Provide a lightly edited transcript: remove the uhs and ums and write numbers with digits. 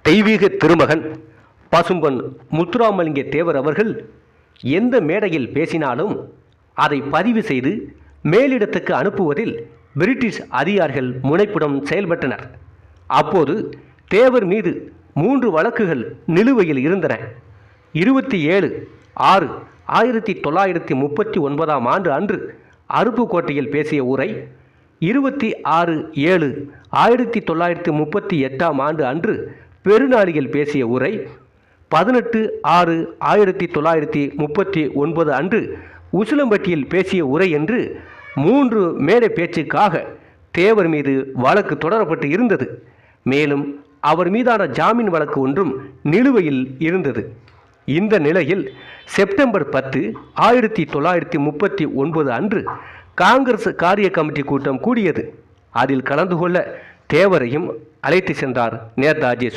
தெய்வீக திருமகன் பசும்பொன் முத்துராமலிங்க தேவர் அவர்கள் எந்த மேடையில் பேசினாலும் அதை பதிவு செய்து மேலிடத்துக்கு அனுப்புவதில் பிரிட்டிஷ் அதிகாரிகள் முனைப்புடன் செயல்பட்டனர். அப்போது தேவர் மீது 3 வழக்குகள் நிலுவையில் இருந்தன. 27/6/1939 ஆண்டு அன்று அருப்புக்கோட்டையில் பேசிய உரை, 26/7/1938 ஆண்டு அன்று பெருநாளியில் பேசிய உரை, 18/6/1939 அன்று உசிலம்பட்டியில் பேசிய உரை என்று 3 மேடை பேச்சுக்காக தேவர் மீது வழக்கு தொடரப்பட்டு இருந்தது. மேலும் அவர் மீதான ஜாமீன் வழக்கு ஒன்றும் நிலுவையில் இருந்தது. இந்த நிலையில் செப்டம்பர் 10, 1939 அன்று காங்கிரஸ் காரிய கமிட்டி கூட்டம் கூடியது. அதில் கலந்து கொள்ள தேவரையும் அழைத்து சென்றார் நேதாஜி சுபாஷ்.